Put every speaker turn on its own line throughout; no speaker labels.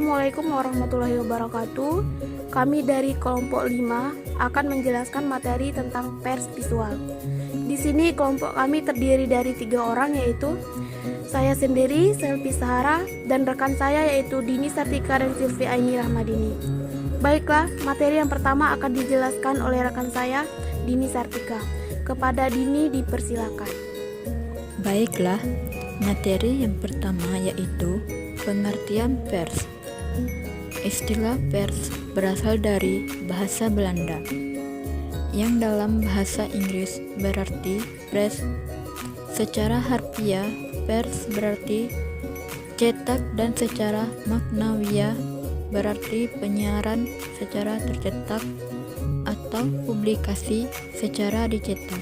Assalamualaikum warahmatullahi wabarakatuh. Kami dari kelompok 5 akan menjelaskan materi tentang pers visual. Di sini kelompok kami terdiri dari 3 orang, yaitu saya sendiri, Selvi Sahara, dan rekan saya yaitu Dini Sartika dan Silvi Aini Rahmadini. Baiklah, materi yang pertama akan dijelaskan oleh rekan saya, Dini Sartika. Kepada Dini dipersilakan.
Baiklah, materi yang pertama yaitu pengertian pers. Istilah pers berasal dari bahasa Belanda, yang dalam bahasa Inggris berarti press. Secara harfiah, pers berarti cetak, dan secara maknawiah berarti penyiaran secara tercetak atau publikasi secara dicetak.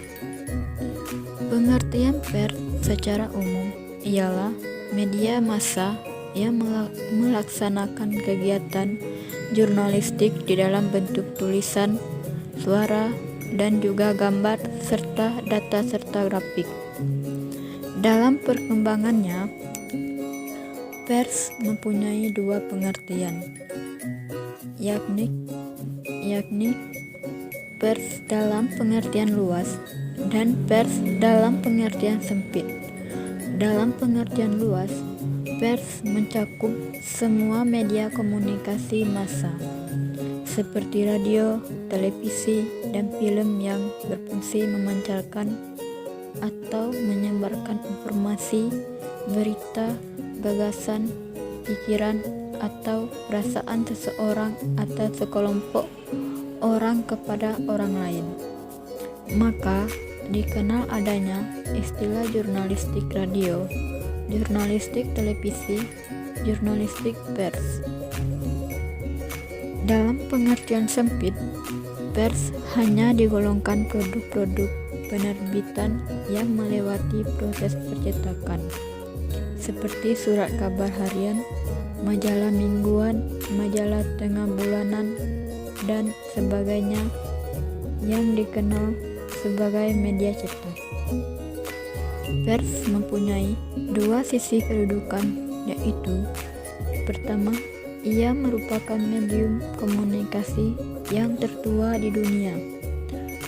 Pengertian pers secara umum ialah media massa yang melaksanakan kegiatan jurnalistik di dalam bentuk tulisan, suara, dan juga gambar serta data serta grafik. Dalam perkembangannya, pers mempunyai dua pengertian, yakni pers dalam pengertian luas dan pers dalam pengertian sempit. Dalam pengertian luas, pers mencakup semua media komunikasi massa seperti radio, televisi, dan film yang berfungsi memancarkan atau menyebarkan informasi, berita, gagasan, pikiran, atau perasaan seseorang atau sekelompok orang kepada orang lain. Maka dikenal adanya istilah jurnalistik radio, jurnalistik televisi, jurnalistik pers. Dalam pengertian sempit, pers hanya digolongkan produk-produk penerbitan yang melewati proses percetakan, seperti surat kabar harian, majalah mingguan, majalah tengah bulanan, dan sebagainya yang dikenal sebagai media cetak. Pers mempunyai dua sisi kedudukan, yaitu pertama, ia merupakan medium komunikasi yang tertua di dunia,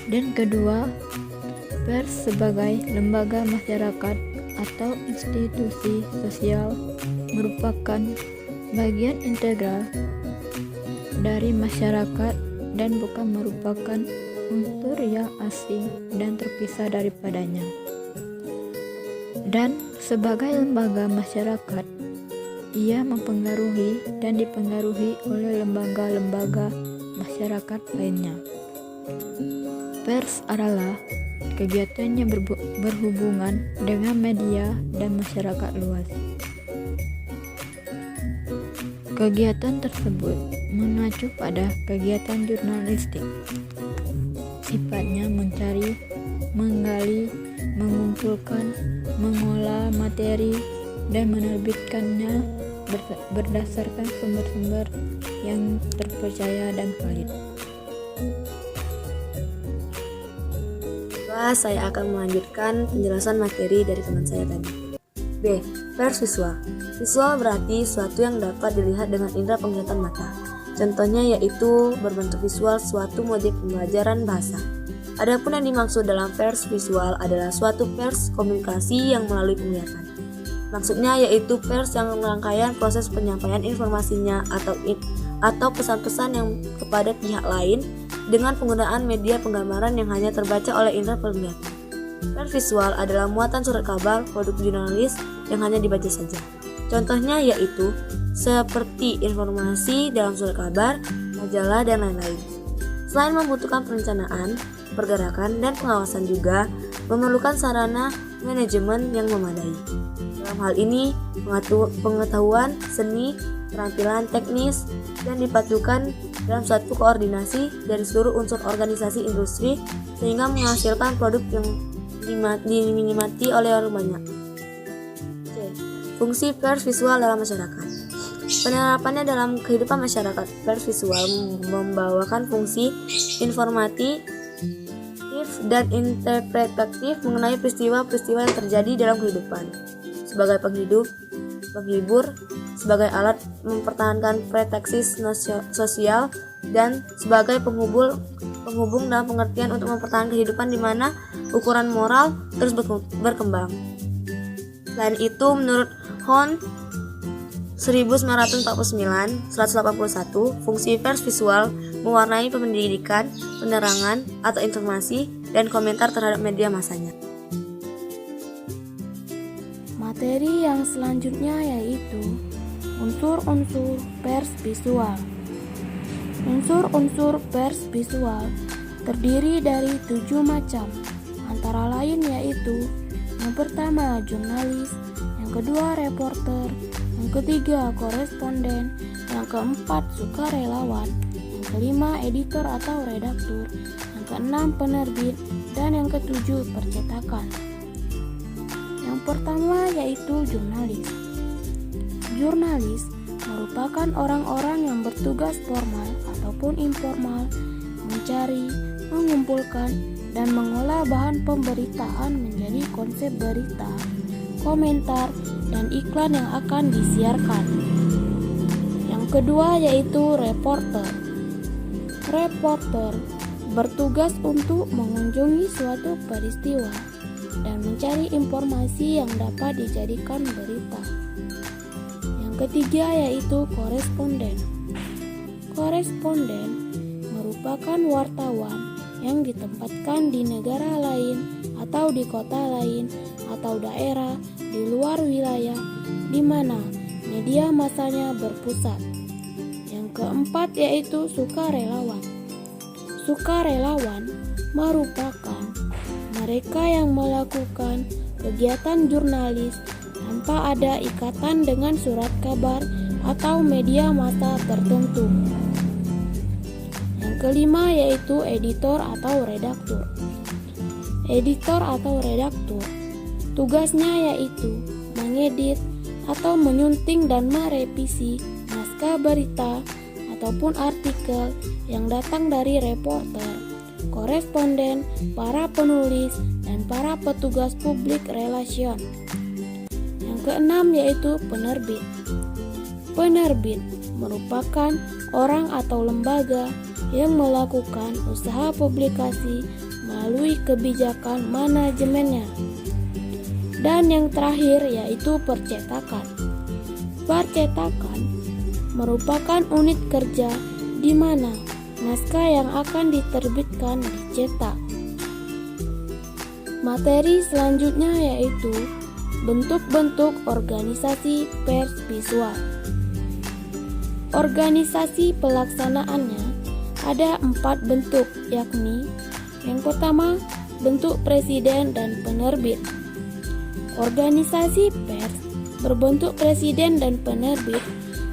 dan kedua, pers sebagai lembaga masyarakat atau institusi sosial merupakan bagian integral dari masyarakat dan bukan merupakan unsur yang asing dan terpisah daripadanya. Dan sebagai lembaga masyarakat, ia mempengaruhi dan dipengaruhi oleh lembaga-lembaga masyarakat lainnya. Pers adalah kegiatan yang berhubungan dengan media dan masyarakat luas. Kegiatan tersebut mengacu pada kegiatan jurnalistik. Sifatnya mencari, menggali, mengumpulkan, mengolah materi, dan menerbitkannya berdasarkan sumber-sumber yang terpercaya dan valid.
Saya akan melanjutkan penjelasan materi dari teman saya tadi. B. Pers visual. Visual berarti suatu yang dapat dilihat dengan indera penglihatan mata. Contohnya yaitu berbentuk visual suatu model pembelajaran bahasa. Adapun yang dimaksud dalam pers visual adalah suatu pers komunikasi yang melalui penglihatan. Maksudnya yaitu pers yang rangkaian proses penyampaian informasinya atau pesan-pesan yang kepada pihak lain dengan penggunaan media penggambaran yang hanya terbaca oleh indera penglihatan. Pers visual adalah muatan surat kabar, produk jurnalis yang hanya dibaca saja. Contohnya yaitu seperti informasi dalam surat kabar, majalah, dan lain-lain. Selain membutuhkan perencanaan, pergerakan, dan pengawasan juga memerlukan sarana manajemen yang memadai. Dalam hal ini, pengetahuan, seni, keterampilan teknis, dan dipadukan dalam suatu koordinasi dari seluruh unsur organisasi industri sehingga menghasilkan produk yang dinikmati oleh orang banyak. C. Fungsi pers visual dalam masyarakat. Penerapannya dalam kehidupan masyarakat, pers visual membawakan fungsi informatif dan interpretatif mengenai peristiwa-peristiwa yang terjadi dalam kehidupan. Sebagai penghibur, sebagai alat mempertahankan preteksi sosial dan sebagai penghubung dalam pengertian untuk mempertahankan kehidupan di mana ukuran moral terus berkembang. Selain itu, menurut Hon 1949-181, fungsi pers visual mewarnai pendidikan, penerangan, atau informasi, dan komentar terhadap media masanya.
Materi yang selanjutnya yaitu unsur-unsur pers visual. Unsur-unsur pers visual terdiri dari 7 macam, antara lain yaitu yang pertama jurnalis, yang kedua reporter, yang ketiga koresponden, yang keempat sukarelawan, yang kelima editor atau redaktur, yang keenam penerbit, dan yang ketujuh percetakan. Yang pertama yaitu jurnalis. Jurnalis merupakan orang-orang yang bertugas formal ataupun informal mencari, mengumpulkan, dan mengolah bahan pemberitaan menjadi konsep berita, komentar, dan iklan yang akan disiarkan. Yang kedua yaitu reporter. Reporter bertugas untuk mengunjungi suatu peristiwa dan mencari informasi yang dapat dijadikan berita. Yang ketiga yaitu koresponden. Koresponden merupakan wartawan yang ditempatkan di negara lain atau di kota lain atau daerah di luar wilayah di mana media massanya berpusat. Yang keempat yaitu sukarelawan. Sukarelawan merupakan mereka yang melakukan kegiatan jurnalis tanpa ada ikatan dengan surat kabar atau media massa tertentu. Yang kelima yaitu editor atau redaktur. Editor atau redaktur tugasnya yaitu mengedit atau menyunting dan merevisi naskah berita ataupun artikel yang datang dari reporter, koresponden, para penulis, dan para petugas publik relation. Yang keenam yaitu penerbit. Penerbit merupakan orang atau lembaga yang melakukan usaha publikasi melalui kebijakan manajemennya. Dan yang terakhir yaitu percetakan. Percetakan merupakan unit kerja di mana naskah yang akan diterbitkan dicetak. Materi selanjutnya yaitu bentuk-bentuk organisasi pers visual. Organisasi pelaksanaannya ada 4 bentuk, yakni yang pertama bentuk presiden dan penerbit. Organisasi pers berbentuk presiden dan penerbit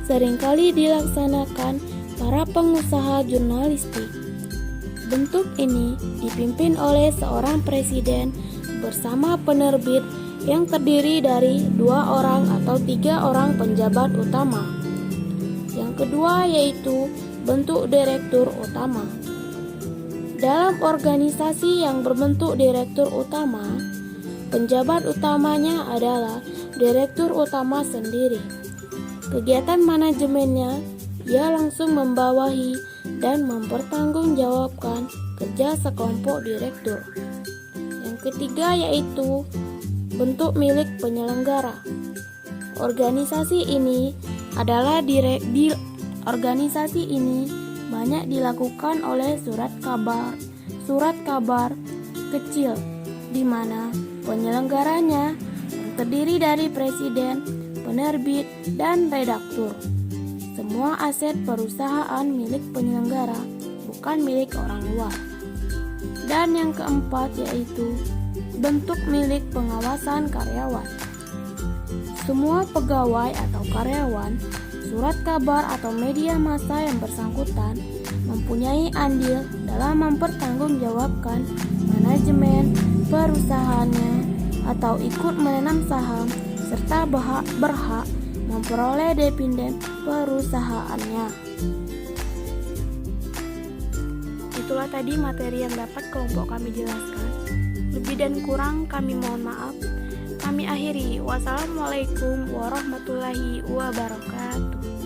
seringkali dilaksanakan para pengusaha jurnalistik. Bentuk ini dipimpin oleh seorang presiden bersama penerbit yang terdiri dari 2 orang atau 3 orang penjabat utama. Yang kedua yaitu bentuk direktur utama. Dalam organisasi yang berbentuk direktur utama, penjabat utamanya adalah direktur utama sendiri. Kegiatan manajemennya ia langsung membawahi dan mempertanggungjawabkan kerja sekelompok direktur. Yang ketiga yaitu bentuk milik penyelenggara. Organisasi ini banyak dilakukan oleh surat kabar kecil di mana penyelenggaranya yang terdiri dari presiden, penerbit, dan redaktur. Semua aset perusahaan milik penyelenggara, bukan milik orang luar. Dan yang keempat yaitu bentuk milik pengawasan karyawan. Semua pegawai atau karyawan surat kabar atau media massa yang bersangkutan mempunyai andil dalam mempertanggungjawabkan manajemen perusahaannya atau ikut menanam saham serta berhak memperoleh dividen perusahaannya. Itulah tadi materi yang dapat kelompok kami jelaskan. Lebih dan kurang kami mohon maaf. Kami akhiri akhiri. Wassalamualaikum warahmatullahi wabarakatuh.